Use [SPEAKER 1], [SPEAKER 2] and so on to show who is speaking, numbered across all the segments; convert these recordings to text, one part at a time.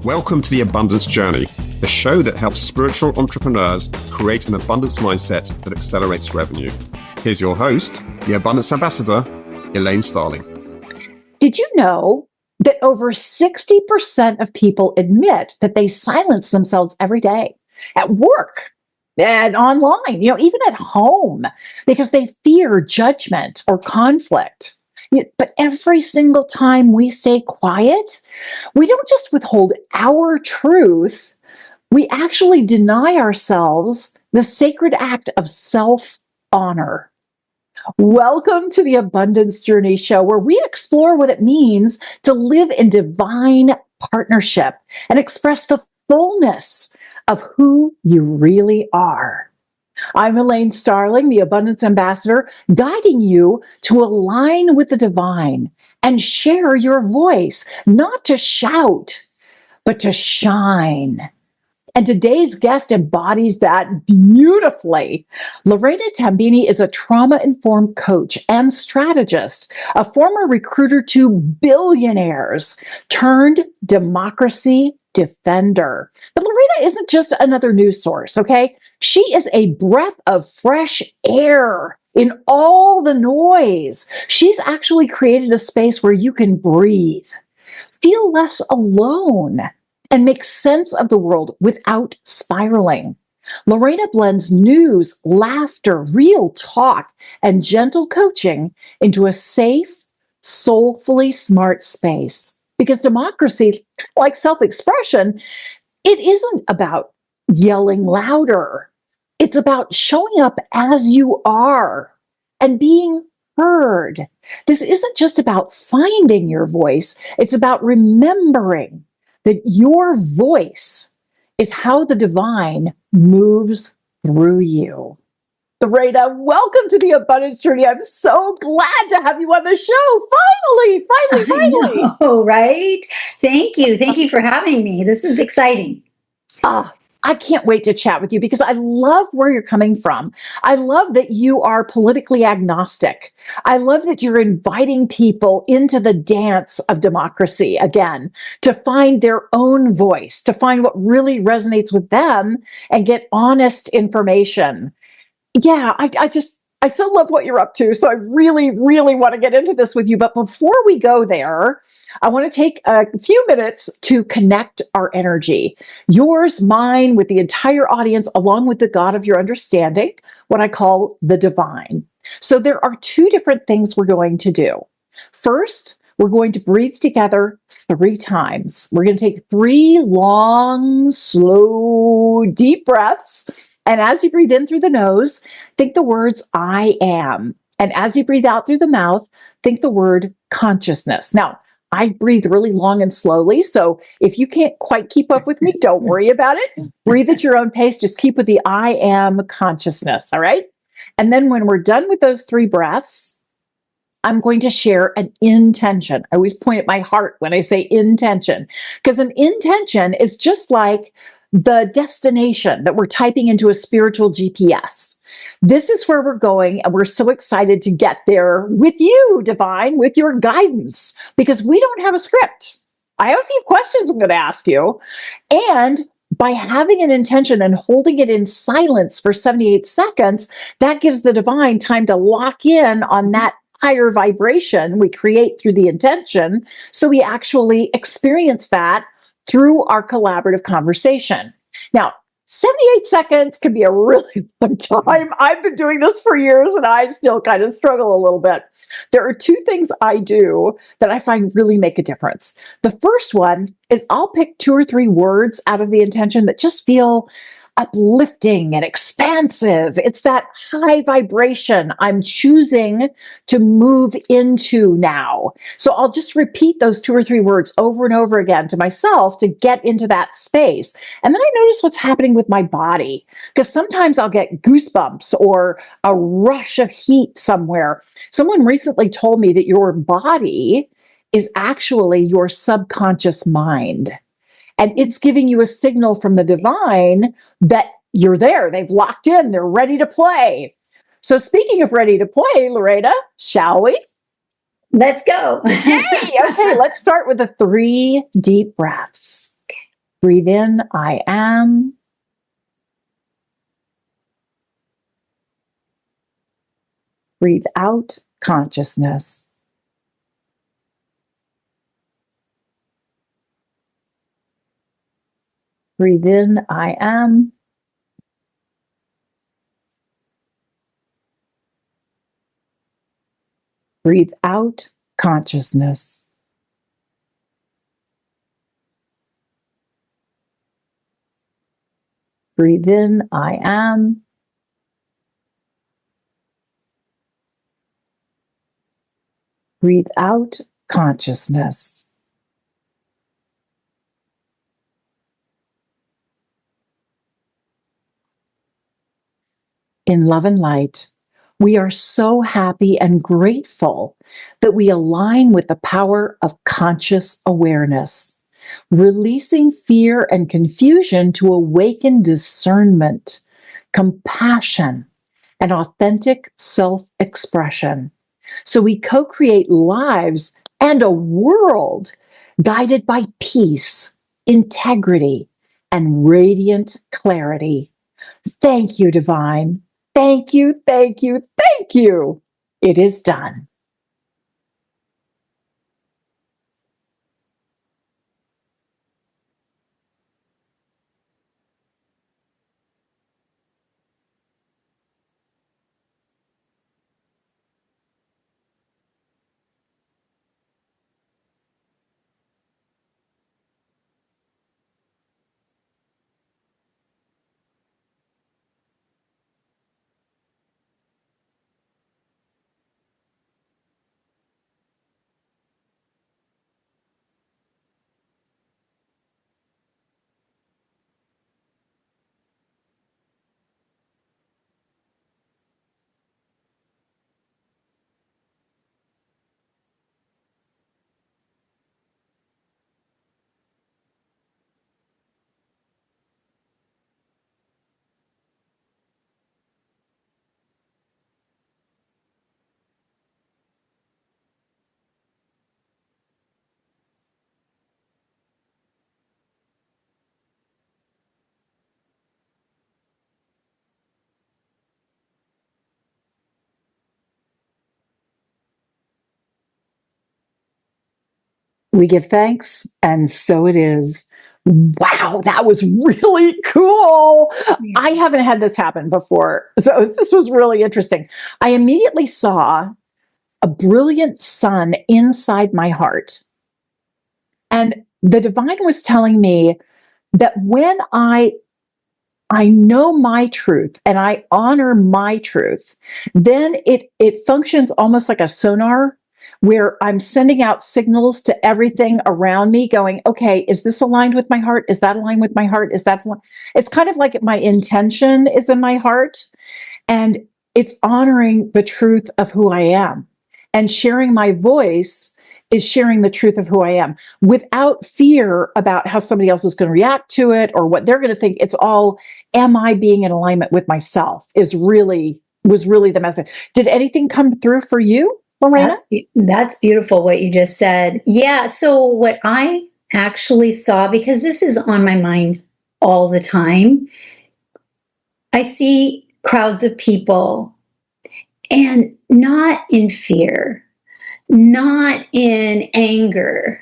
[SPEAKER 1] Welcome to The Abundance Journey, the show that helps spiritual entrepreneurs create an abundance mindset that accelerates revenue. Here's your host, the Abundance Ambassador, Elaine Starling.
[SPEAKER 2] Did you know that over 60% of people admit that they silence themselves every day at work and online, even at home, because they fear judgment or conflict? But every single time we stay quiet, we don't just withhold our truth, we actually deny ourselves the sacred act of self-honor. Welcome to the Abundance Journey Show, where we explore what it means to live in divine partnership and express the fullness of who you really are. I'm Elaine Starling, the Abundance Ambassador, guiding you to align with the divine and share your voice, not to shout, but to shine. And today's guest embodies that beautifully. Lorena Tambini is a trauma-informed coach and strategist, a former recruiter to billionaires turned democracy defender. But Lorena isn't just another news source, okay? She is a breath of fresh air in all the noise. She's actually created a space where you can breathe, feel less alone, and make sense of the world without spiraling. Lorena blends news, laughter, real talk, and gentle coaching into a safe, soulfully smart space. Because democracy, like self-expression, it isn't about yelling louder. It's about showing up as you are and being heard. This isn't just about finding your voice. It's about remembering that your voice is how the divine moves through you. Lorena, welcome to the Abundance Journey. I'm so glad to have you on the show. Finally.
[SPEAKER 3] I know, right? Thank you. Thank you for having me. This is exciting.
[SPEAKER 2] I can't wait to chat with you because I love where you're coming from. I love that you are politically agnostic. I love that you're inviting people into the dance of democracy again, to find their own voice, to find what really resonates with them and get honest information. Yeah, I so love what you're up to. So I really, really want to get into this with you. But before we go there, I want to take a few minutes to connect our energy, yours, mine, with the entire audience, along with the God of your understanding, what I call the divine. So there are two different things we're going to do. First, we're going to breathe together 3 times. We're going to take 3 long, slow, deep breaths. And as you breathe in through the nose, think the words, I am. And as you breathe out through the mouth, think the word consciousness. Now, I breathe really long and slowly. So if you can't quite keep up with me, don't worry about it. Breathe at your own pace. Just keep with the I am consciousness. All right. And then when we're done with those 3 breaths, I'm going to share an intention. I always point at my heart when I say intention, because an intention is just like the destination that we're typing into a spiritual GPS. This is where we're going, and we're so excited to get there with you, divine, with your guidance, because we don't have a script. I have a few questions I'm going to ask you, and by having an intention and holding it in silence for 78 seconds, that gives the divine time to lock in on that higher vibration we create through the intention, so we actually experience that through our collaborative conversation. Now, 78 seconds can be a really long time. I've been doing this for years and I still kind of struggle a little bit. There are 2 things I do that I find really make a difference. The first one is I'll pick 2 or 3 words out of the intention that just feel uplifting and expansive. It's that high vibration I'm choosing to move into now. So I'll just repeat those 2 or 3 words over and over again to myself to get into that space. And then I notice what's happening with my body, because sometimes I'll get goosebumps or a rush of heat somewhere. Someone recently told me that your body is actually your subconscious mind. And it's giving you a signal from the divine that you're there. They've locked in. They're ready to play. So speaking of ready to play, Lorena, shall we?
[SPEAKER 3] Let's go.
[SPEAKER 2] Yay! Okay, let's start with the 3 deep breaths. Breathe in, I am. Breathe out, consciousness. Breathe in, I am. Breathe out, consciousness. Breathe in, I am. Breathe out, consciousness. In love and light, we are so happy and grateful that we align with the power of conscious awareness, releasing fear and confusion to awaken discernment, compassion, and authentic self-expression. So we co-create lives and a world guided by peace, integrity, and radiant clarity. Thank you, Divine. Thank you, thank you, thank you. It is done. We give thanks, and so it is. Wow, that was really cool. I haven't had this happen before, so this was really interesting. I immediately saw a brilliant sun inside my heart. And the divine was telling me that when I know my truth and I honor my truth, then it functions almost like a sonar where I'm sending out signals to everything around me going, okay, is this aligned with my heart? Is that aligned with my heart? It's kind of like my intention is in my heart, and it's honoring the truth of who I am, and sharing my voice is sharing the truth of who I am without fear about how somebody else is going to react to it or what they're going to think. It's all, am I being in alignment with myself was really the message. Did anything come through for you, Lorena?
[SPEAKER 3] That's beautiful what you just said. Yeah. So what I actually saw, because this is on my mind all the time, I see crowds of people, and not in fear, not in anger,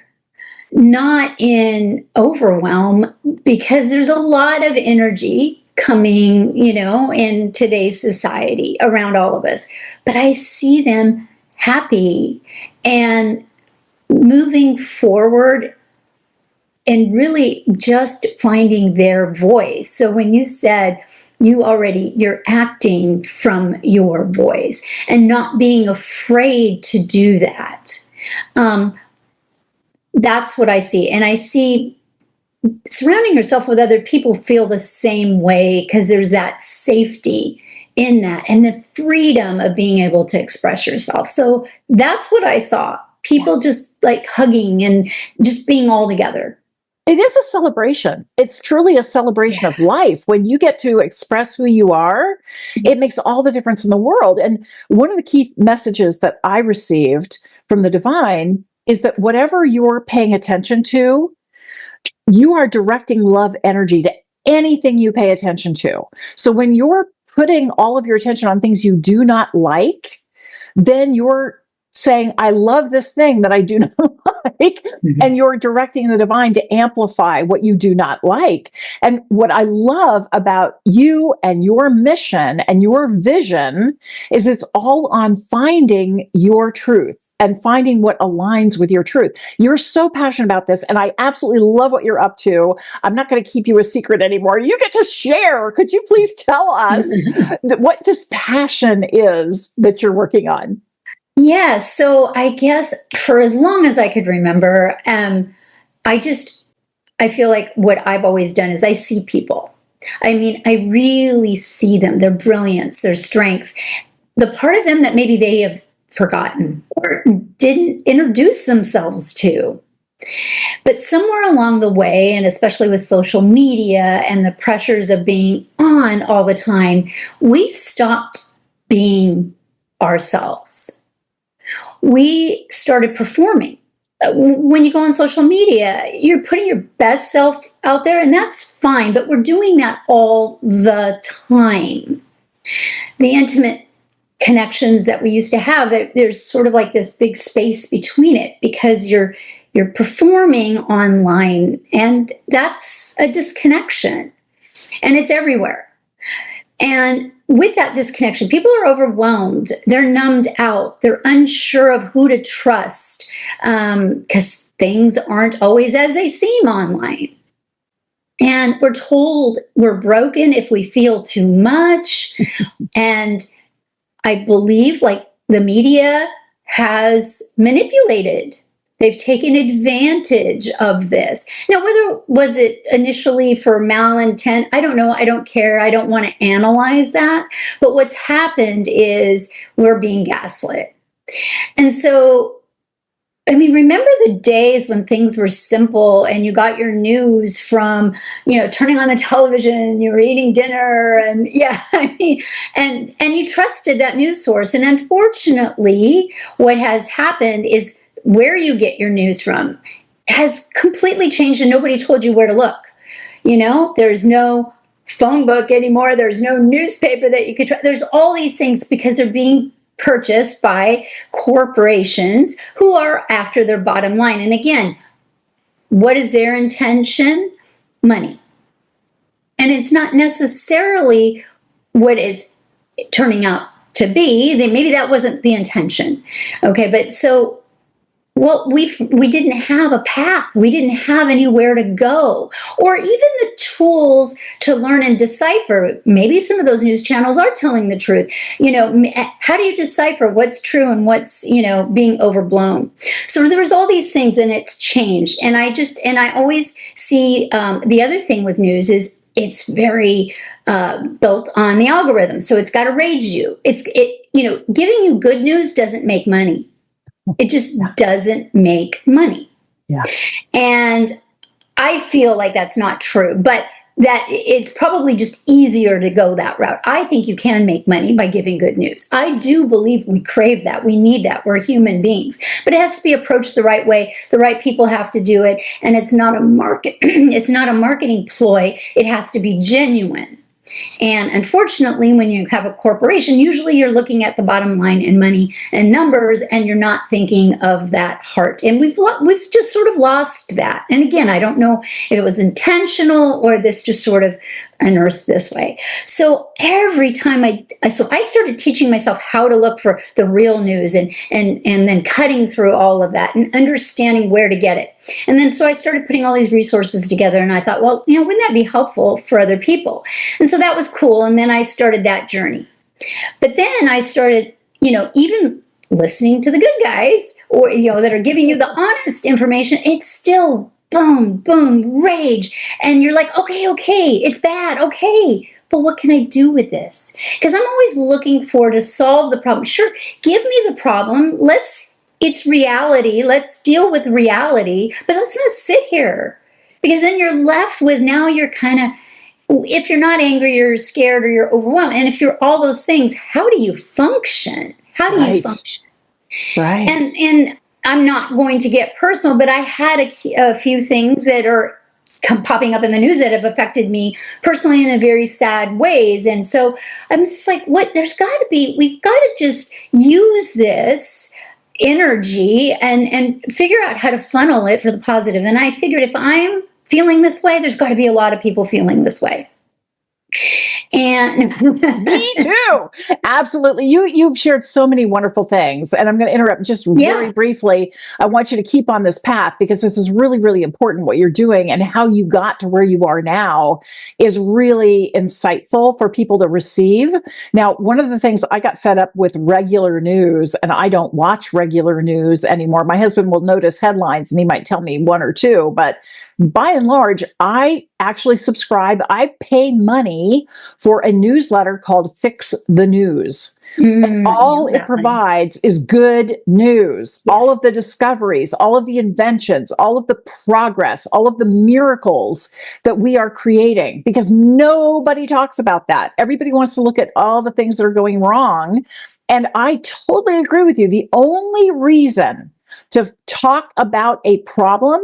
[SPEAKER 3] not in overwhelm, because there's a lot of energy coming, in today's society around all of us. But I see them happy and moving forward and really just finding their voice. So when you said you're acting from your voice and not being afraid to do that. That's what I see. And I see surrounding yourself with other people feel the same way, because there's that safety in that and the freedom of being able to express yourself. So that's what I saw. People just like hugging and just being all together.
[SPEAKER 2] It is a celebration. It's truly a celebration of life. When you get to express who you are, it makes all the difference in the world. And one of the key messages that I received from the divine is that whatever you're paying attention to, you are directing love energy to anything you pay attention to. So when you're putting all of your attention on things you do not like, then you're saying, I love this thing that I do not like.
[SPEAKER 3] Mhm.
[SPEAKER 2] And you're directing the divine to amplify what you do not like. And what I love about you and your mission and your vision is it's all on finding your truth and finding what aligns with your truth. You're so passionate about this, and I absolutely love what you're up to. I'm not going to keep you a secret anymore. You get to share. Could you please tell us what this passion is that you're working on?
[SPEAKER 3] Yeah, so I guess for as long as I could remember, I feel like what I've always done is I see people. I mean, I really see them, their brilliance, their strengths, the part of them that maybe they have forgotten or didn't introduce themselves to. But somewhere along the way, and especially with social media and the pressures of being on all the time, we stopped being ourselves. We started performing. When you go on social media, you're putting your best self out there, and that's fine, but we're doing that all the time. The intimate connections that we used to have, there's sort of like this big space between it because you're performing online, and that's a disconnection, and it's everywhere. And with that disconnection, people are overwhelmed. They're numbed out. They're unsure of who to trust because things aren't always as they seem online. And we're told we're broken if we feel too much. And I believe like the media has manipulated. They've taken advantage of this. Now, whether was it initially for malintent, I don't know. I don't care. I don't want to analyze that. But what's happened is we're being gaslit. And so, I mean, remember the days when things were simple and you got your news from, turning on the television and you were eating dinner and and you trusted that news source. And unfortunately, what has happened is where you get your news from has completely changed and nobody told you where to look. There's no phone book anymore. There's no newspaper that you could try. There's all these things because they're being purchased by corporations who are after their bottom line. And again, what is their intention? Money. And it's not necessarily what is turning out to be. Maybe that wasn't the intention. Okay, but so we didn't have a path. We didn't have anywhere to go, or even the tools to learn and decipher. Maybe some of those news channels are telling the truth. How do you decipher what's true and what's, being overblown? So there was all these things, and it's changed. And I always see the other thing with news is it's very built on the algorithm. So it's got to rage you. Giving you good news doesn't make money. It just doesn't make money.
[SPEAKER 2] Yeah.
[SPEAKER 3] And I feel like that's not true, but that it's probably just easier to go that route. I think you can make money by giving good news. I do believe we crave that. We need that. We're human beings, but it has to be approached the right way. The right people have to do it. And it's not a it's not a marketing ploy. It has to be genuine. And unfortunately, when you have a corporation, usually you're looking at the bottom line and money and numbers, and you're not thinking of that heart. And we've just sort of lost that. And again, I don't know if it was intentional or this just sort of unearthed this way. So every time I started teaching myself how to look for the real news and then cutting through all of that and understanding where to get it. And then so I started putting all these resources together, and I thought, well, wouldn't that be helpful for other people? And so that was cool. And then I started that journey. But then I started, even listening to the good guys or, that are giving you the honest information, it's still boom, boom, rage. And you're like, okay, it's bad. Okay, but what can I do with this? Because I'm always looking to solve the problem. Sure, give me the problem. It's reality. Let's deal with reality, but let's not sit here, because then you're left with, now you're kind of, if you're not angry, you're scared, or you're overwhelmed. And if you're all those things, how do you function? You function?
[SPEAKER 2] Right.
[SPEAKER 3] And I'm not going to get personal, but I had a few things that are popping up in the news that have affected me personally in a very sad ways. And so I'm just like, we've got to just use this energy and figure out how to funnel it for the positive. And I figured if I'm feeling this way, there's got to be a lot of people feeling this way. And
[SPEAKER 2] me too. Absolutely. You've shared so many wonderful things. And I'm going to interrupt just very briefly. I want you to keep on this path because this is really, really important what you're doing, and how you got to where you are now is really insightful for people to receive. Now, one of the things, I got fed up with regular news, and I don't watch regular news anymore. My husband will notice headlines and he might tell me one or two, but by and large, I actually subscribe. I pay money for a newsletter called Fix the News. And all it provides is good news. Yes. All of the discoveries, all of the inventions, all of the progress, all of the miracles that we are creating, because nobody talks about that. Everybody wants to look at all the things that are going wrong. And I totally agree with you. The only reason to talk about a problem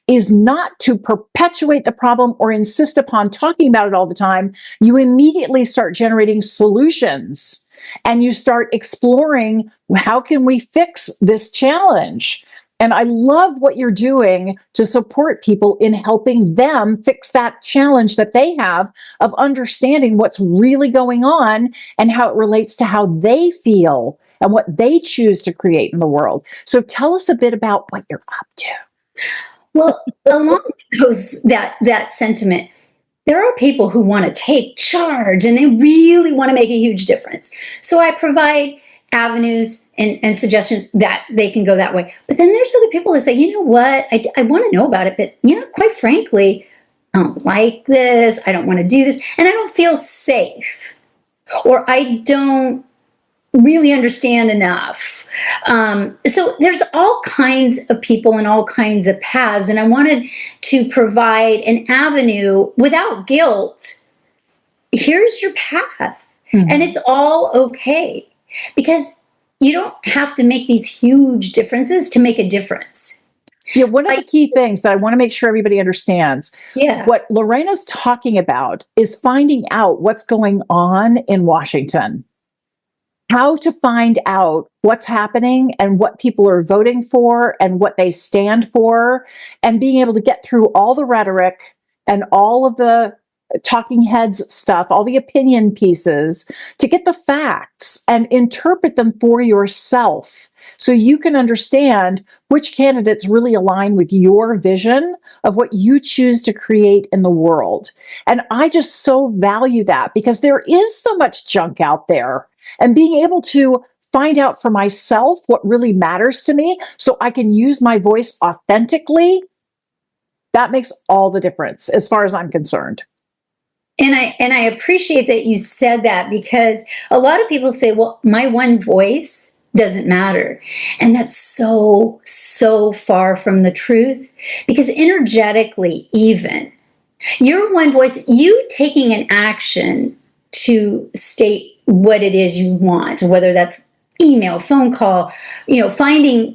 [SPEAKER 2] is not to perpetuate the problem or insist upon talking about it all the time. You immediately start generating solutions and you start exploring, how can we fix this challenge? And I love what you're doing to support people in helping them fix that challenge that they have of understanding what's really going on and how it relates to how they feel and what they choose to create in the world. So tell us a bit about what you're up to.
[SPEAKER 3] Well, along that sentiment, there are people who want to take charge and they really want to make a huge difference. So I provide avenues and suggestions that they can go that way. But then there's other people that say, you know what, I want to know about it, but quite frankly, I don't like this. I don't want to do this. And I don't feel safe, or I don't really understand enough. So there's all kinds of people and all kinds of paths. And I wanted to provide an avenue without guilt. Here's your path. And it's all okay, because you don't have to make these huge differences to make a difference.
[SPEAKER 2] Yeah, one of the key things that I want to make sure everybody understands, what Lorena's talking about is finding out what's going on in Washington. How to find out what's happening and what people are voting for and what they stand for, and being able to get through all the rhetoric and all of the talking heads stuff, all the opinion pieces, to get the facts and interpret them for yourself so you can understand which candidates really align with your vision of what you choose to create in the world. And I just so value that, because there is so much junk out there. And being able to find out for myself what really matters to me so I can use my voice authentically, that makes all the difference as far as I'm concerned.
[SPEAKER 3] And I appreciate that you said that, because a lot of people say, well, my one voice doesn't matter. And that's so, so far from the truth, because energetically, even your one voice, you taking an action to state what it is you want, whether that's email, phone call, finding,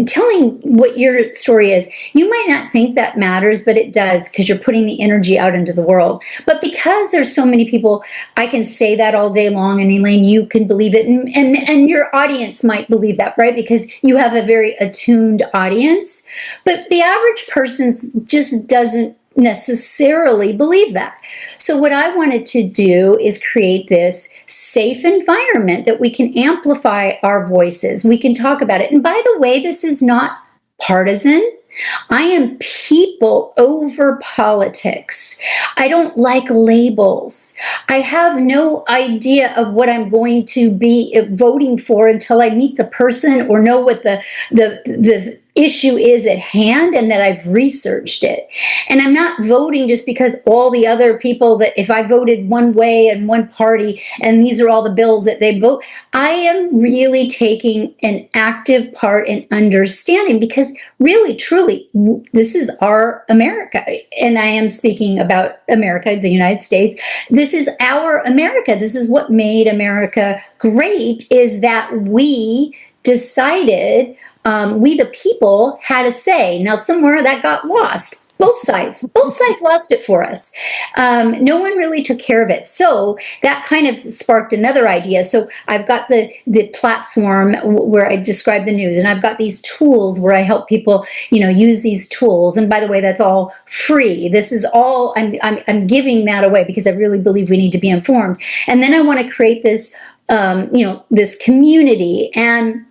[SPEAKER 3] telling what your story is. You might not think that matters, but it does, because you're putting the energy out into the world. But because there's so many people, I can say that all day long, and Elaine, you can believe it, and your audience might believe that, right? Because you have a very attuned audience. But the average person just doesn't necessarily believe that. So what I wanted to do is create this safe environment that we can amplify our voices. We can talk about it. And by the way, this is not partisan. I am people over politics. I don't like labels. I have no idea of what I'm going to be voting for until I meet the person or know what the issue is at hand and that I've researched it. And I'm not voting just because all the other people, that if I voted one way and one party and these are all the bills that they vote, I am really taking an active part in understanding, because really, truly, this is our America. And I am speaking about America, the United States. This is our America. This is what made America great, is that we decided, we the people had a say. Now, somewhere that got lost. Both sides lost it for us. No one really took care of it. So that kind of sparked another idea. So I've got the platform where I describe the news, and I've got these tools where I help people, use these tools. And by the way, that's all free. This is all, I'm giving that away because I really believe we need to be informed. And then I want to create this, this community, and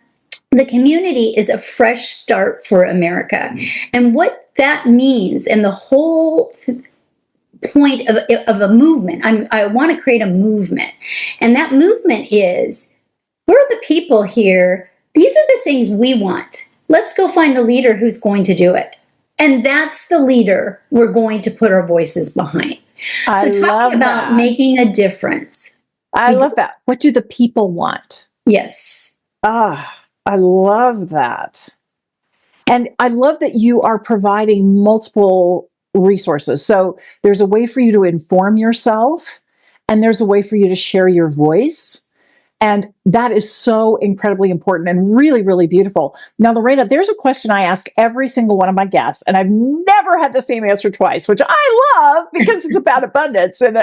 [SPEAKER 3] the community is a fresh start for America. And what that means, and the whole point of a movement, I want to create a movement. And that movement is, we're the people here. These are the things we want. Let's go find the leader who's going to do it. And that's the leader we're going to put our voices behind. So talking about making a difference.
[SPEAKER 2] I love that. What do the people want?
[SPEAKER 3] Yes.
[SPEAKER 2] I love that. And I love that you are providing multiple resources. So there's a way for you to inform yourself, and there's a way for you to share your voice. And that is so incredibly important and really, really beautiful. Now, Lorena, there's a question I ask every single one of my guests, and I've never had the same answer twice, which I love because it's about abundance. And,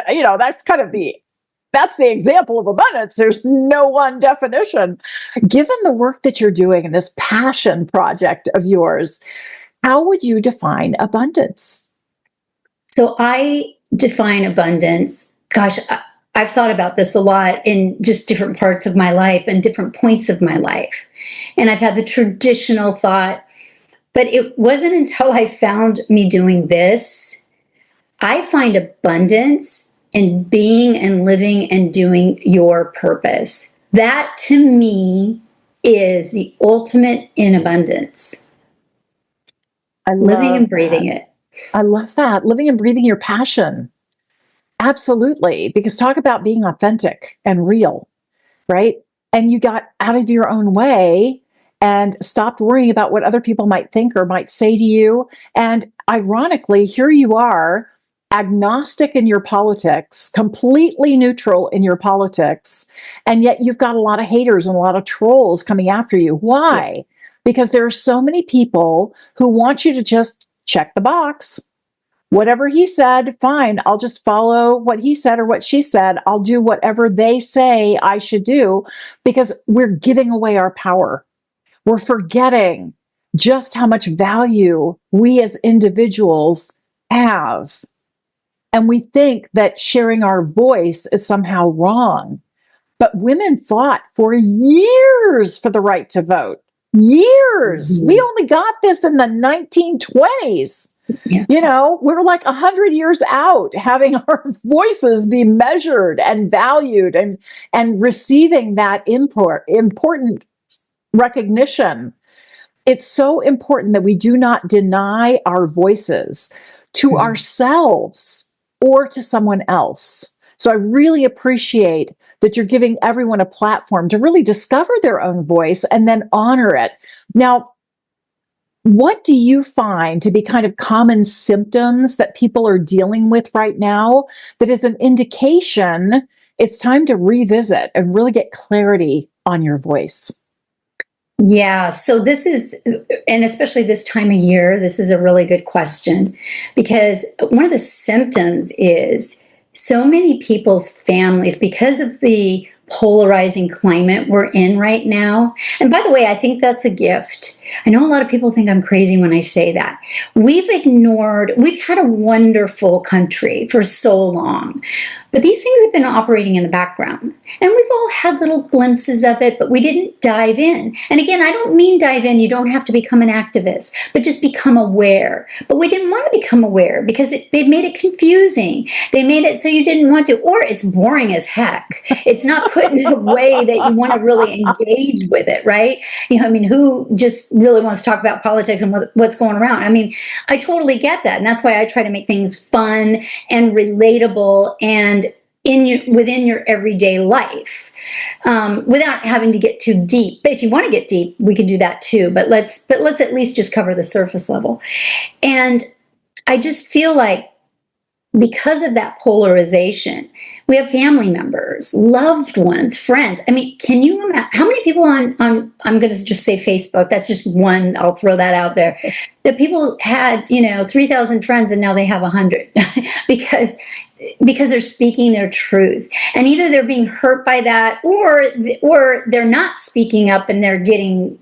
[SPEAKER 2] that's the example of abundance. There's no one definition. Given the work that you're doing in this passion project of yours, how would you define abundance?
[SPEAKER 3] So I define abundance. Gosh, I've thought about this a lot in just different parts of my life and different points of my life. And I've had the traditional thought, but it wasn't until I found me doing this. I find abundance in being and living and doing your purpose. That to me is the ultimate in abundance. Living and breathing it.
[SPEAKER 2] I love that. Living and breathing your passion. Absolutely. Because talk about being authentic and real, right? And you got out of your own way and stopped worrying about what other people might think or might say to you. And ironically, here you are, agnostic in your politics, completely neutral in your politics, and yet you've got a lot of haters and a lot of trolls coming after you. Why? Yeah. Because there are so many people who want you to just check the box. Whatever he said, fine, I'll just follow what he said or what she said. I'll do whatever they say I should do, because we're giving away our power. We're forgetting just how much value we as individuals have. And we think that sharing our voice is somehow wrong. But women fought for years for the right to vote. Years. Mm-hmm. We only got this in the 1920s. Yeah. We're like 100 years out, having our voices be measured and valued and receiving that important recognition. It's so important that we do not deny our voices to ourselves or to someone else. So I really appreciate that you're giving everyone a platform to really discover their own voice and then honor it. Now, what do you find to be kind of common symptoms that people are dealing with right now that is an indication it's time to revisit and really get clarity on your voice?
[SPEAKER 3] Yeah, so this is, and especially this time of year, this is a really good question, because one of the symptoms is so many people's families, because of the polarizing climate we're in right now. And by the way, I think that's a gift. I know a lot of people think I'm crazy when I say that. We've had a wonderful country for so long, but these things have been operating in the background. And we've all had little glimpses of it, but we didn't dive in. And again, I don't mean dive in. You don't have to become an activist, but just become aware. But we didn't want to become aware because they've made it confusing. They made it so you didn't want to, or it's boring as heck. It's not put in a way that you want to really engage with it, right? Who just really wants to talk about politics and what's going around? I totally get that. And that's why I try to make things fun and relatable and within your everyday life, without having to get too deep. But if you want to get deep, we can do that too. But let's at least just cover the surface level. And I just feel like because of that polarization, we have family members, loved ones, friends. I mean, can you imagine how many people on I'm going to just say Facebook, that's just one, I'll throw that out there, that people had, 3,000 friends and now they have 100 because they're speaking their truth. And either they're being hurt by that, or they're not speaking up and they're getting,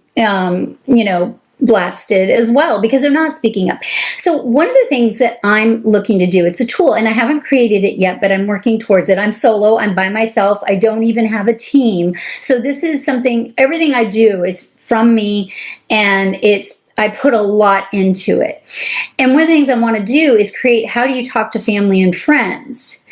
[SPEAKER 3] blasted as well because they're not speaking up. So one of the things that I'm looking to do, it's a tool and I haven't created it yet, but I'm working towards it. I'm solo, I'm by myself. I don't even have a team. So this is something, everything I do is from me, and I put a lot into it. And one of the things I want to do is create, how do you talk to family and friends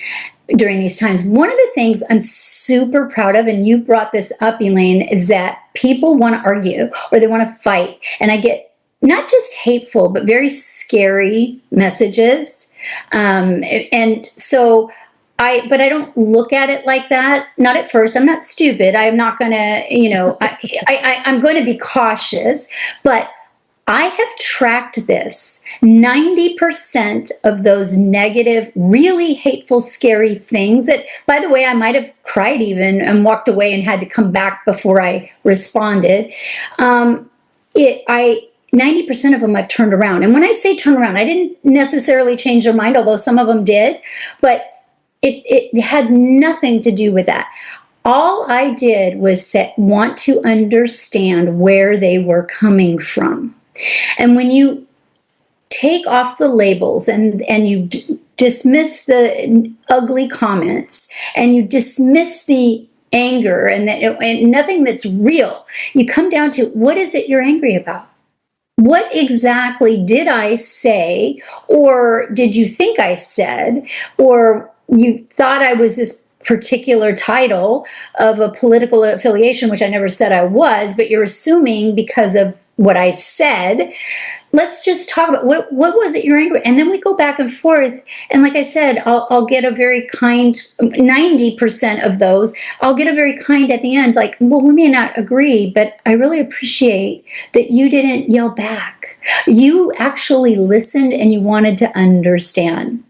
[SPEAKER 3] during these times? One of the things I'm super proud of, and you brought this up, Elaine, is that people want to argue or they want to fight. And I get not just hateful, but very scary messages. And so but I don't look at it like that. Not at first. I'm not stupid. I'm not going to, I'm going to be cautious, but I have tracked this. 90% of those negative, really hateful, scary things that, by the way, I might have cried even and walked away and had to come back before I responded. 90% of them I've turned around. And when I say turn around, I didn't necessarily change their mind, although some of them did, but it had nothing to do with that. All I did was want to understand where they were coming from. And when you take off the labels and you dismiss the ugly comments and you dismiss the anger and nothing that's real, you come down to, what is it you're angry about? What exactly did I say, or did you think I said, or you thought I was this particular title of a political affiliation, which I never said I was, but you're assuming because of what I said. Let's just talk about what was it you're angry? And then we go back and forth. And like I said, I'll get a very kind, 90% of those, I'll get a very kind at the end, like, well, we may not agree, but I really appreciate that you didn't yell back. You actually listened and you wanted to understand.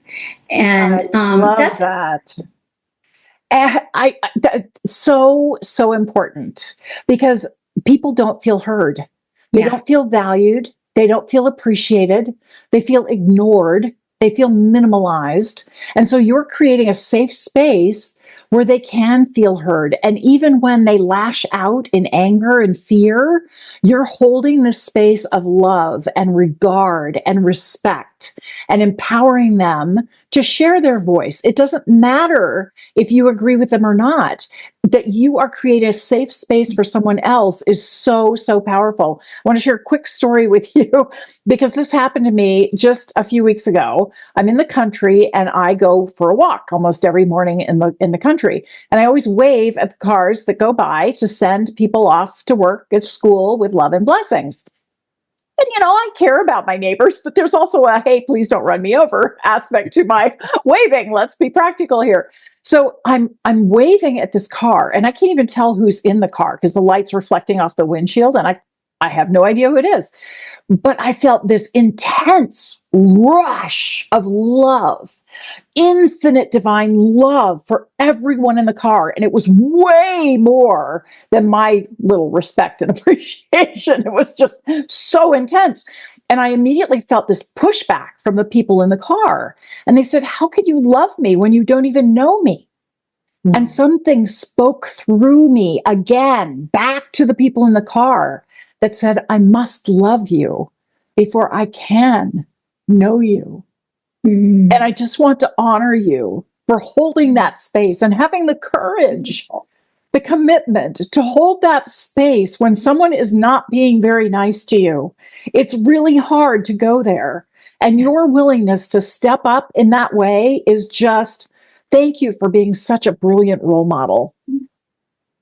[SPEAKER 3] And
[SPEAKER 2] that's that. So important, because people don't feel heard. They don't feel valued. They don't feel appreciated. They feel ignored. They feel minimalized. And so you're creating a safe space where they can feel heard. And even when they lash out in anger and fear, you're holding this space of love and regard and respect and empowering them to share their voice. It doesn't matter if you agree with them or not. That you are creating a safe space for someone else is so, so powerful. I want to share a quick story with you because this happened to me just a few weeks ago. I'm in the country and I go for a walk almost every morning in the country. And I always wave at the cars that go by to send people off to work at school with love and blessings. And, I care about my neighbors, but there's also a, hey, please don't run me over aspect to my waving. Let's be practical here. So I'm waving at this car and I can't even tell who's in the car because the light's reflecting off the windshield and I have no idea who it is. But I felt this intense rush of love, infinite divine love for everyone in the car. And it was way more than my little respect and appreciation. It was just so intense. And I immediately felt this pushback from the people in the car. And they said, how could you love me when you don't even know me? Mm-hmm. And something spoke through me again, back to the people in the car that said, I must love you before I can know you. Mm-hmm. And I just want to honor you for holding that space and having the courage, the commitment to hold that space when someone is not being very nice to you. It's really hard to go there. And your willingness to step up in that way is just, thank you for being such a brilliant role model.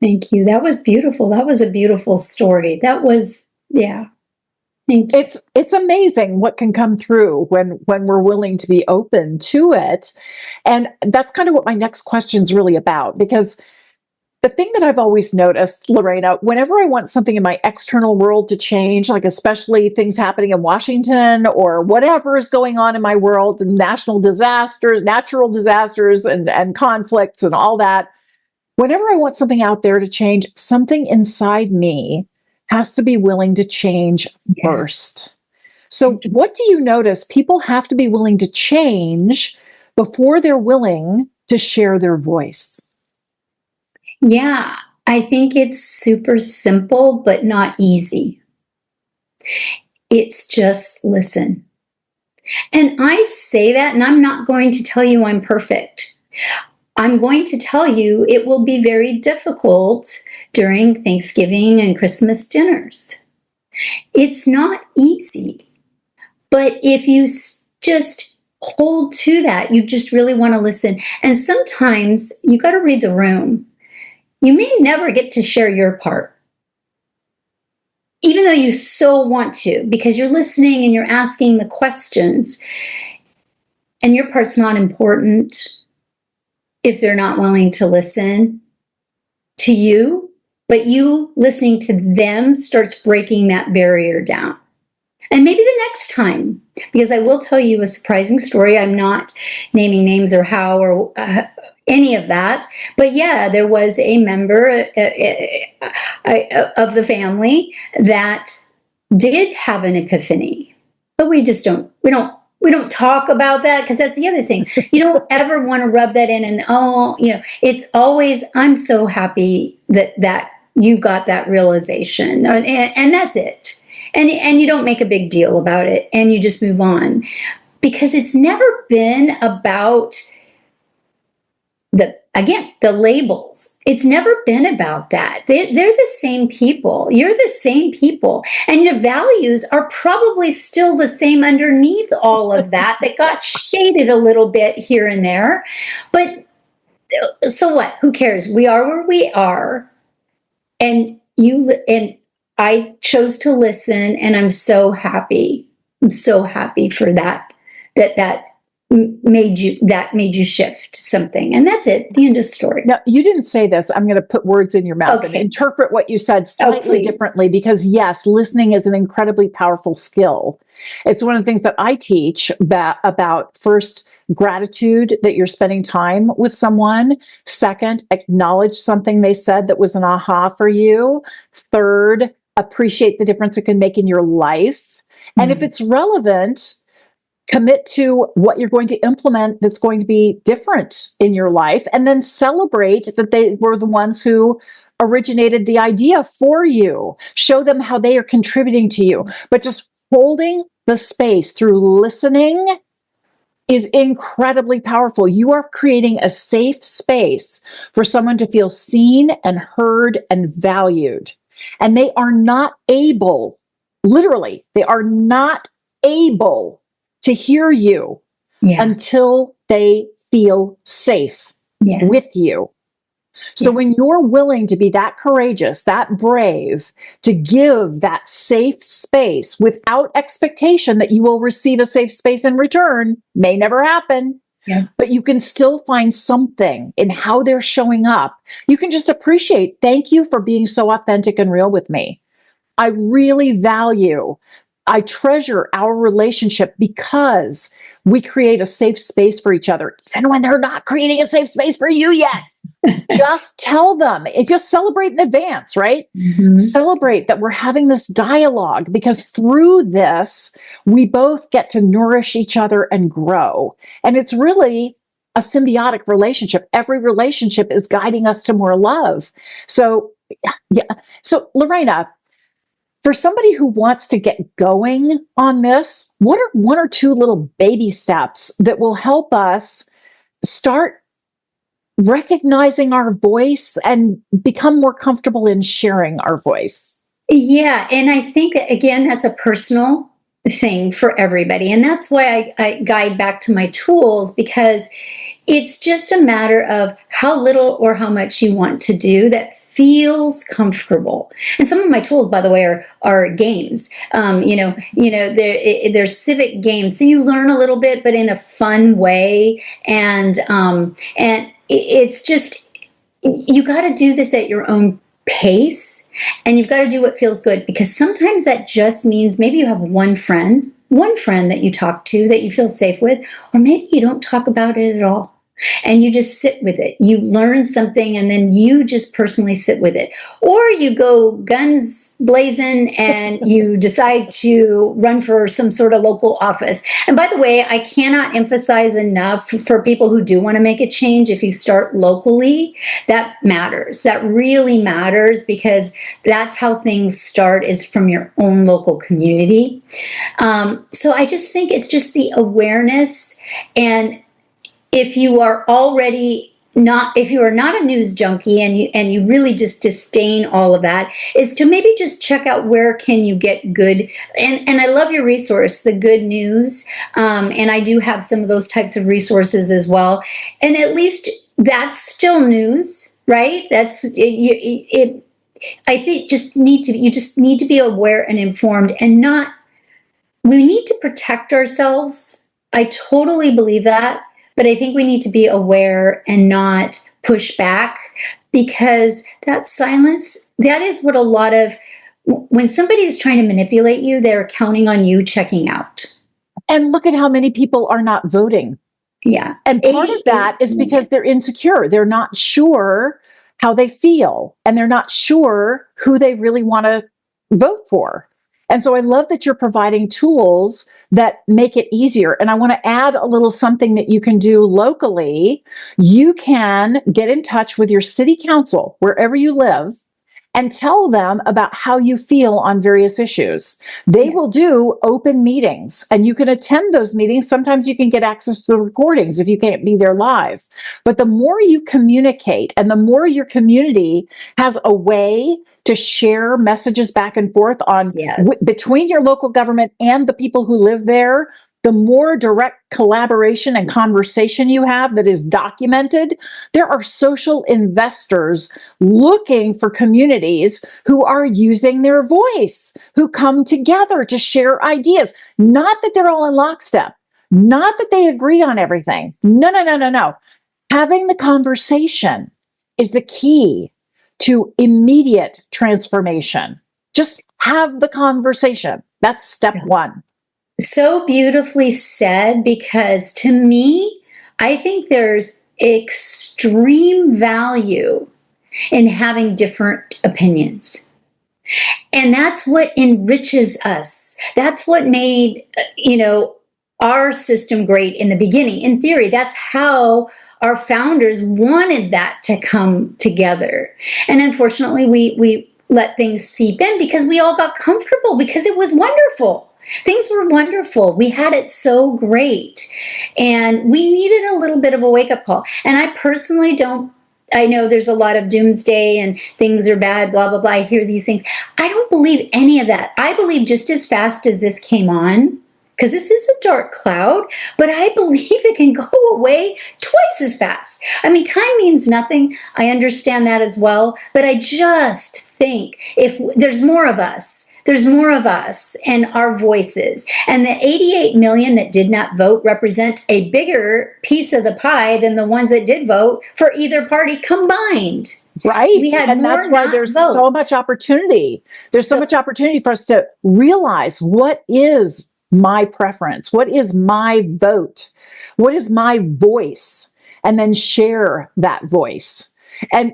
[SPEAKER 3] Thank you. That was beautiful. That was a beautiful story. That was, yeah. Thank you.
[SPEAKER 2] It's amazing what can come through when we're willing to be open to it. And that's kind of what my next question is really about, because The thing that I've always noticed, Lorena, whenever I want something in my external world to change, like especially things happening in Washington or whatever is going on in my world, national disasters, natural disasters, and conflicts and all that, whenever I want something out there to change, something inside me has to be willing to change first. So what do you notice? People have to be willing to change before they're willing to share their voice.
[SPEAKER 3] Yeah, I think it's super simple, but not easy. It's just listen. And I say that, and I'm not going to tell you I'm perfect. I'm going to tell you it will be very difficult during Thanksgiving and Christmas dinners. It's not easy. But if you just hold to that, you just really want to listen. And sometimes you got to read the room. You may never get to share your part, even though you so want to, because you're listening and you're asking the questions, and your part's not important if they're not willing to listen to you, but you listening to them starts breaking that barrier down. And maybe the next time, because I will tell you a surprising story. I'm not naming names or how or any of that. But yeah, there was a member of the family that did have an epiphany. But we don't talk about that, because that's the other thing. You don't ever want to rub that in and, it's always, I'm so happy that you got that realization. And that's it. And you don't make a big deal about it, and you just move on, because it's never been about the labels. It's never been about that. They're the same people. You're the same people, and your values are probably still the same underneath all of that got shaded a little bit here and there. But so what? Who cares? We are where we are, and I chose to listen, and I'm so happy. I'm so happy for that made you shift something. And that's it. The end of story.
[SPEAKER 2] Now, you didn't say this. I'm going to put words in your mouth and interpret what you said slightly differently, because yes, listening is an incredibly powerful skill. It's one of the things that I teach about first, gratitude that you're spending time with someone. Second, acknowledge something they said that was an aha for you. Third, appreciate the difference it can make in your life. And if it's relevant, commit to what you're going to implement that's going to be different in your life, and then celebrate that they were the ones who originated the idea for you. Show them how they are contributing to you. But just holding the space through listening is incredibly powerful. You are creating a safe space for someone to feel seen and heard and valued. And they are not able, literally, they are not able to hear you until they feel safe with you. So when you're willing to be that courageous, that brave, to give that safe space without expectation that you will receive a safe space in return, may never happen, but you can still find something in how they're showing up. You can just appreciate, thank you for being so authentic and real with me. I really value, I treasure our relationship because we create a safe space for each other, even when they're not creating a safe space for you yet. Just tell them. Just celebrate in advance, right? Celebrate that we're having this dialogue, because through this, we both get to nourish each other and grow. And it's really a symbiotic relationship. Every relationship is guiding us to more love. So, So, Lorena, for somebody who wants to get going on this, what are one or two little baby steps that will help us start recognizing our voice and become more comfortable in sharing our voice?
[SPEAKER 3] Yeah. And I think, again, that's a personal thing for everybody. And that's why I guide back to my tools, because it's just a matter of how little or how much you want to do that feels comfortable. And some of my tools, by the way, are games. They're civic games, so you learn a little bit, but in a fun way. And it's just, you got to do this at your own pace, and you've got to do what feels good, because sometimes that just means maybe you have one friend that you talk to that you feel safe with, or maybe you don't talk about it at all. And you just sit with it. You learn something and then you just personally sit with it. Or you go guns blazing and you decide to run for some sort of local office. And by the way, I cannot emphasize enough for people who do want to make a change, if you start locally, that matters. That really matters, because that's how things start, is from your own local community. So I just think it's just the awareness. And if you are already not, if you are not a news junkie and you really just disdain all of that, is to maybe just check out where can you get good. And I love your resource, the good news. And I do have some of those types of resources as well. And at least that's still news, right? That's it. I think you just need to be aware and informed, and not, we need to protect ourselves. I totally believe that. But I think we need to be aware and not push back, because that silence, that is what a lot of, when somebody is trying to manipulate you, they're counting on you checking out.
[SPEAKER 2] And look at how many people are not voting.
[SPEAKER 3] Yeah.
[SPEAKER 2] And part of that is because they're insecure. They're not sure how they feel, and they're not sure who they really want to vote for. And so I love that you're providing tools that make it easier. And I want to add a little something that you can do locally. You can get in touch with your city council, wherever you live, and tell them about how you feel on various issues. They will do open meetings, and you can attend those meetings. Sometimes you can get access to the recordings if you can't be there live. But the more you communicate, and the more your community has a way to share messages back and forth on between your local government and the people who live there, the more direct collaboration and conversation you have that is documented. There are social investors looking for communities who are using their voice, who come together to share ideas. Not that they're all in lockstep, not that they agree on everything. No. Having the conversation is the key to immediate transformation. Just have the conversation. That's step one.
[SPEAKER 3] So beautifully said, because to me, I think there's extreme value in having different opinions. And that's what enriches us. That's what made, our system great in the beginning. In theory, that's how our founders wanted that to come together. And unfortunately, we let things seep in because we all got comfortable, because it was wonderful. Things were wonderful. We had it so great. And we needed a little bit of a wake-up call. And I personally I know there's a lot of doomsday and things are bad, blah, blah, blah. I hear these things. I don't believe any of that. I believe just as fast as this came on, because this is a dark cloud, but I believe it can go away twice as fast. I mean, time means nothing. I understand that as well. But I just think if there's more of us and our voices, and the 88 million that did not vote represent a bigger piece of the pie than the ones that did vote for either party combined.
[SPEAKER 2] Right. And that's why there's so much opportunity. There's so much opportunity for us to realize, what is my preference? What is my vote? What is my voice? And then share that voice. And,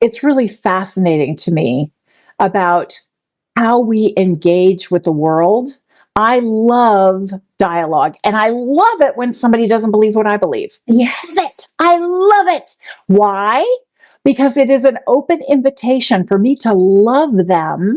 [SPEAKER 2] it's really fascinating to me about how we engage with the world. I love dialogue, and I love it when somebody doesn't believe what I believe.
[SPEAKER 3] Yes.
[SPEAKER 2] I love it. Why? Because it is an open invitation for me to love them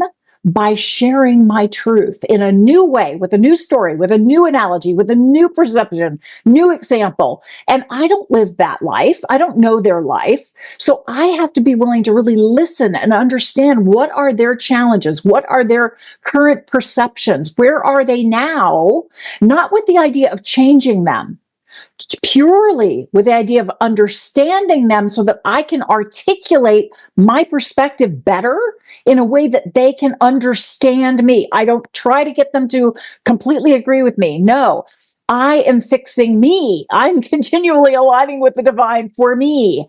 [SPEAKER 2] by sharing my truth in a new way, with a new story, with a new analogy, with a new perception, new example. And I don't live that life. I don't know their life. So I have to be willing to really listen and understand, what are their challenges? What are their current perceptions? Where are they now? Not with the idea of changing them, purely with the idea of understanding them so that I can articulate my perspective better in a way that they can understand me. I don't try to get them to completely agree with me. No, I am fixing me. I'm continually aligning with the divine for me.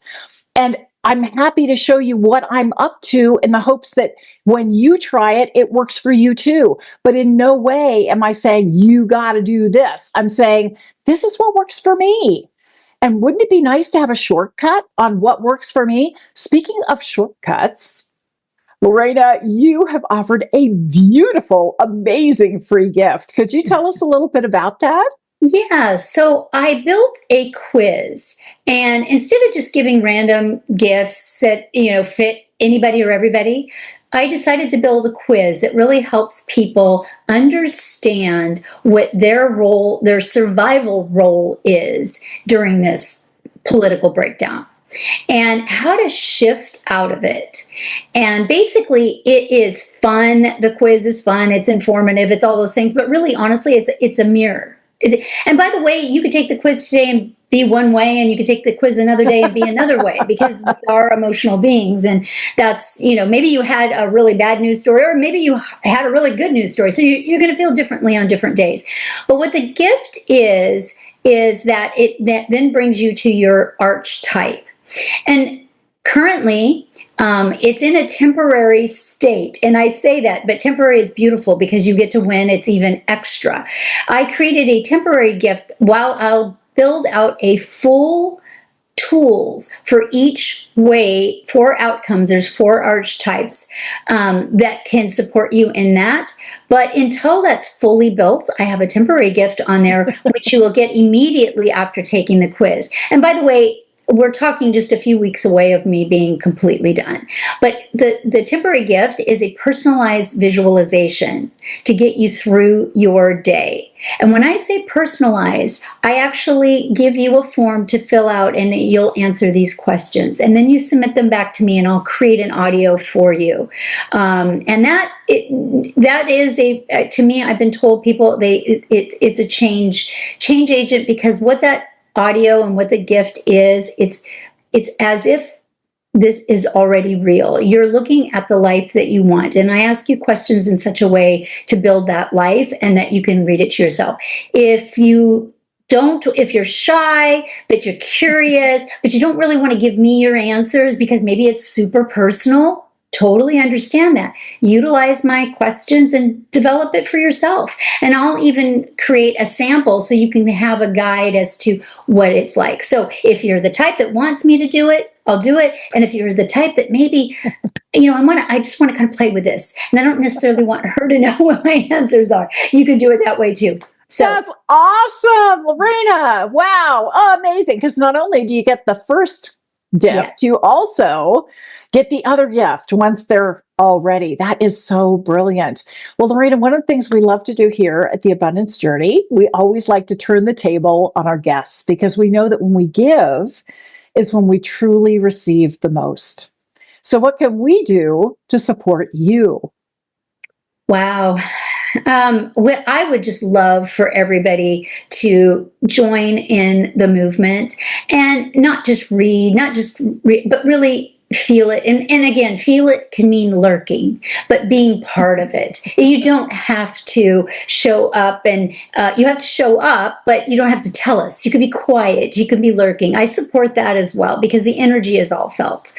[SPEAKER 2] And I'm happy to show you what I'm up to in the hopes that when you try it, it works for you too. But in no way am I saying you got to do this. I'm saying this is what works for me. And wouldn't it be nice to have a shortcut on what works for me? Speaking of shortcuts, Lorena, you have offered a beautiful, amazing free gift. Could you tell us a little bit about that?
[SPEAKER 3] Yeah, so I built a quiz, and instead of just giving random gifts that, fit anybody or everybody, I decided to build a quiz that really helps people understand what their role, their survival role is during this political breakdown and how to shift out of it. And basically, it is fun. The quiz is fun. It's informative. It's all those things. But really, honestly, it's a mirror. And by the way, you could take the quiz today and be one way, and you could take the quiz another day and be another way, because we are emotional beings. And that's, maybe you had a really bad news story, or maybe you had a really good news story. So you're going to feel differently on different days. But what the gift is that that then brings you to your archetype. And currently, it's in a temporary state. And I say that, but temporary is beautiful because you get to win. It's even extra. I created a temporary gift while I'll build out a full tools for each way, 4 outcomes. There's 4 archetypes that can support you in that. But until that's fully built, I have a temporary gift on there, which you will get immediately after taking the quiz. And by the way, we're talking just a few weeks away of me being completely done. But the temporary gift is a personalized visualization to get you through your day. And when I say personalized, I actually give you a form to fill out, and you'll answer these questions. And then you submit them back to me, and I'll create an audio for you. And that is to me, I've been told people, it's a change agent, because what that audio and what the gift is, it's as if this is already real. You're looking at the life that you want. And I ask you questions in such a way to build that life, and that you can read it to yourself. If you're shy, but you're curious, but you don't really want to give me your answers because maybe it's super personal, totally understand that. Utilize my questions and develop it for yourself. And I'll even create a sample so you can have a guide as to what it's like. So if you're the type that wants me to do it, I'll do it. And if you're the type that maybe, I just want to kind of play with this, and I don't necessarily want her to know what my answers are, you can do it that way too. So
[SPEAKER 2] that's awesome, Lorena. Wow, amazing. Because not only do you get the first gift, you also get the other gift once they're all ready. That is so brilliant. Well, Lorena, one of the things we love to do here at the Abundance Journey, we always like to turn the table on our guests, because we know that when we give is when we truly receive the most. So what can we do to support you?
[SPEAKER 3] Wow. I would just love for everybody to join in the movement, and not just read, but really feel it. And again, feel it can mean lurking, but being part of it. You don't have to show up, and you have to show up, but you don't have to tell us. You can be quiet. You can be lurking. I support that as well, because the energy is all felt.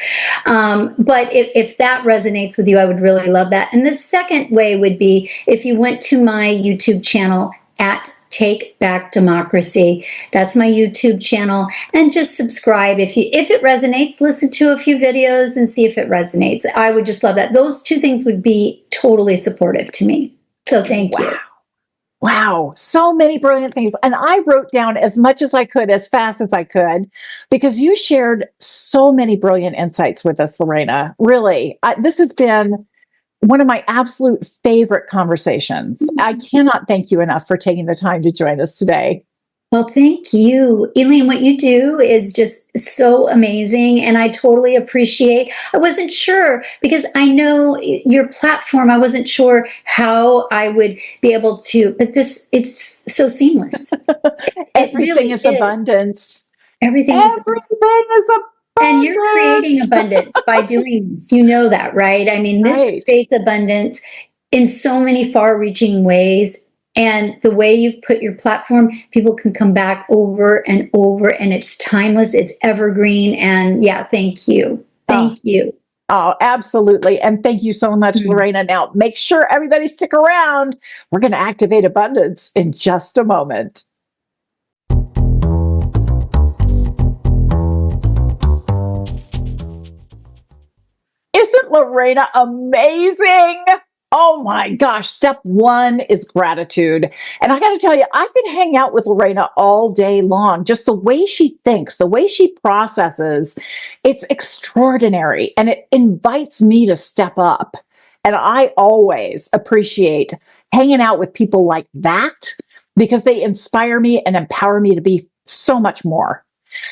[SPEAKER 3] But if that resonates with you, I would really love that. And the second way would be if you went to my YouTube channel at Take Back Democracy. That's my YouTube channel, and just subscribe. If it resonates, listen to a few videos and see if it resonates. I would just love that. Those 2 things would be totally supportive to me. So thank you.
[SPEAKER 2] Wow. So many brilliant things. And I wrote down as much as I could, as fast as I could, because you shared so many brilliant insights with us, Lorena. Really, this has been one of my absolute favorite conversations. I cannot thank you enough for taking the time to join us today.
[SPEAKER 3] Well, thank you, Elaine. What you do is just so amazing, and I totally appreciate. I wasn't sure, because I know your platform. I wasn't sure how I would be able to, but it's so seamless.
[SPEAKER 2] Everything really is abundance.
[SPEAKER 3] Everything is abundance. And you're creating abundance by doing this. You know that, right? I mean, this creates abundance in so many far-reaching ways. And the way you've put your platform, people can come back over and over, and it's timeless, it's evergreen. And yeah, thank you. Thank you.
[SPEAKER 2] Oh, absolutely. And thank you so much, Lorena. Now, make sure everybody stick around. We're going to activate abundance in just a moment. Isn't Lorena amazing? Oh my gosh. Step one is gratitude. And I got to tell you, I could hang out with Lorena all day long. Just the way she thinks, the way she processes, it's extraordinary. And it invites me to step up. And I always appreciate hanging out with people like that because they inspire me and empower me to be so much more.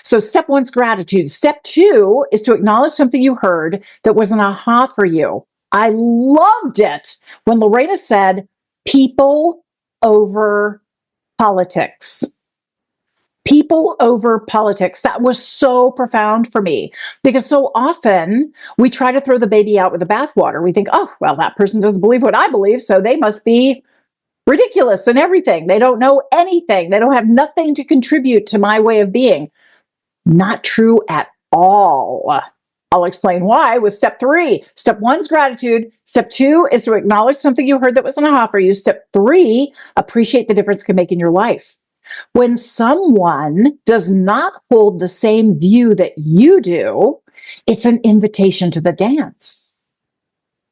[SPEAKER 2] So step one's gratitude. Step two is to acknowledge something you heard that was an aha for you. I loved it when Lorena said, people over politics. People over politics. That was so profound for me because so often we try to throw the baby out with the bathwater. We think, oh, well, that person doesn't believe what I believe, so they must be ridiculous and everything. They don't know anything. They don't have nothing to contribute to my way of being. Not true at all. I'll explain why with step three. Step one's gratitude. Step two is to acknowledge something you heard that was an aha for you. Step three, appreciate the difference it can make in your life. When someone does not hold the same view that you do, it's an invitation to the dance.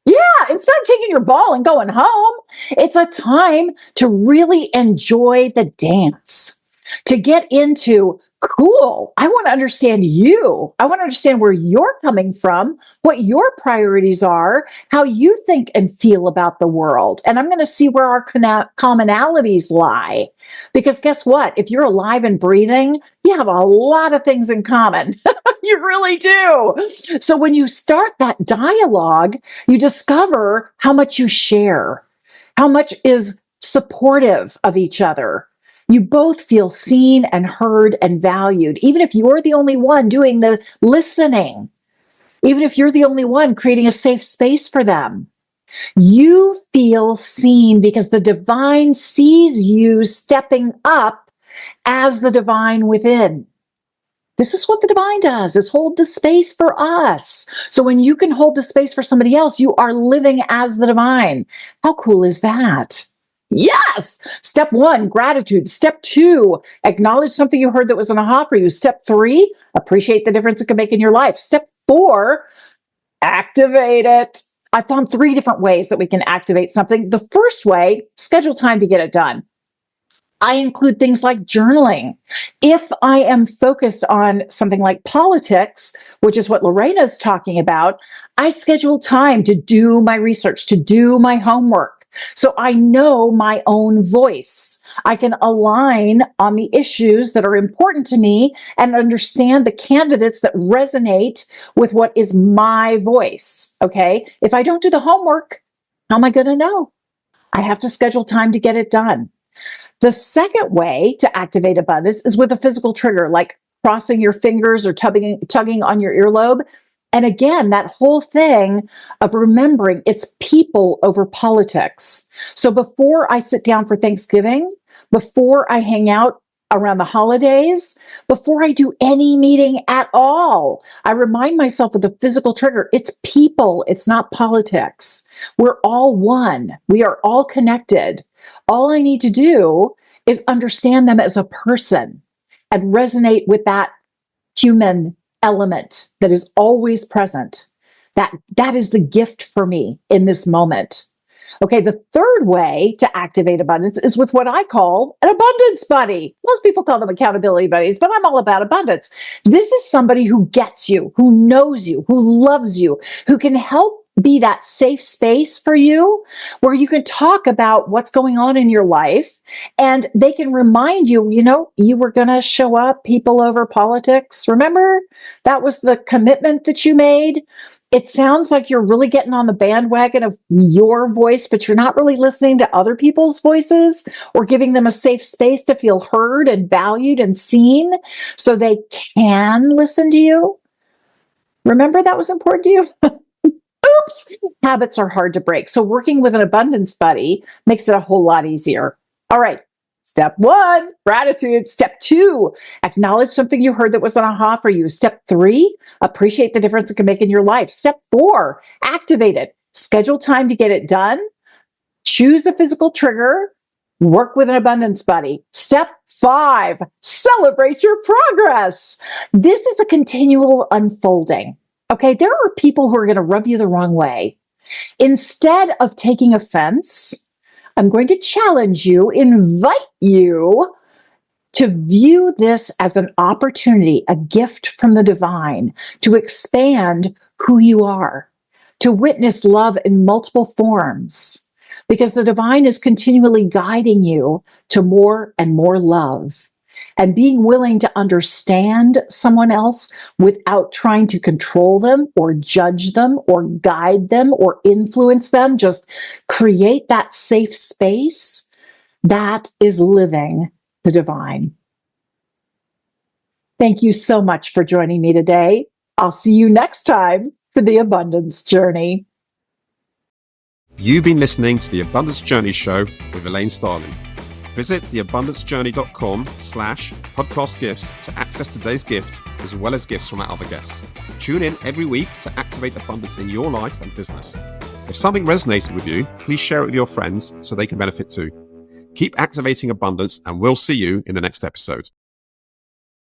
[SPEAKER 2] Yeah, instead of taking your ball and going home, it's a time to really enjoy the dance, to get into cool. I want to understand you. I want to understand where you're coming from, what your priorities are, how you think and feel about the world. And I'm going to see where our commonalities lie. Because guess what? If you're alive and breathing, you have a lot of things in common. You really do. So when you start that dialogue, you discover how much you share, how much is supportive of each other. You both feel seen and heard and valued, even if you're the only one doing the listening, even if you're the only one creating a safe space for them. You feel seen because the divine sees you stepping up as the divine within. This is what the divine does, is hold the space for us. So when you can hold the space for somebody else, you are living as the divine. How cool is that? Yes. Step one, gratitude. Step two, acknowledge something you heard that was an aha for you. Step three, appreciate the difference it can make in your life. Step four, activate it. I found 3 different ways that we can activate something. The first way, schedule time to get it done. I include things like journaling. If I am focused on something like politics, which is what Lorena is talking about, I schedule time to do my research, to do my homework. So I know my own voice. I can align on the issues that are important to me and understand the candidates that resonate with what is my voice. Okay. If I don't do the homework, how am I going to know? I have to schedule time to get it done. The second way to activate abundance is with a physical trigger, like crossing your fingers or tugging on your earlobe. And again, that whole thing of remembering it's people over politics. So before I sit down for Thanksgiving, before I hang out around the holidays, before I do any meeting at all, I remind myself of the physical trigger. It's people, it's not politics. We're all one. We are all connected. All I need to do is understand them as a person and resonate with that human element that is always present. That is the gift for me in this moment. Okay, the third way to activate abundance is with what I call an abundance buddy. Most people call them accountability buddies, but I'm all about abundance. This is somebody who gets you, who knows you, who loves you, who can help be that safe space for you where you can talk about what's going on in your life and they can remind you, you were going to show up people over politics. Remember, that was the commitment that you made. It sounds like you're really getting on the bandwagon of your voice, but you're not really listening to other people's voices or giving them a safe space to feel heard and valued and seen so they can listen to you. Remember that was important to you? Oops, habits are hard to break. So working with an abundance buddy makes it a whole lot easier. All right. Step 1, gratitude. Step 2, acknowledge something you heard that was an aha for you. Step 3, appreciate the difference it can make in your life. Step 4, activate it. Schedule time to get it done. Choose a physical trigger. Work with an abundance buddy. Step 5, celebrate your progress. This is a continual unfolding. Okay, there are people who are going to rub you the wrong way. Instead of taking offense, I'm going to challenge you, invite you to view this as an opportunity, a gift from the divine, to expand who you are, to witness love in multiple forms, because the divine is continually guiding you to more and more love. And being willing to understand someone else without trying to control them or judge them or guide them or influence them, just create that safe space, that is living the divine. Thank you so much for joining me today. I'll see you next time for the Abundance Journey.
[SPEAKER 1] You've been listening to the Abundance Journey Show with Elaine Starling. Visit theabundancejourney.com/podcast gifts to access today's gift, as well as gifts from our other guests. Tune in every week to activate abundance in your life and business. If something resonated with you, please share it with your friends so they can benefit too. Keep activating abundance, and we'll see you in the next episode.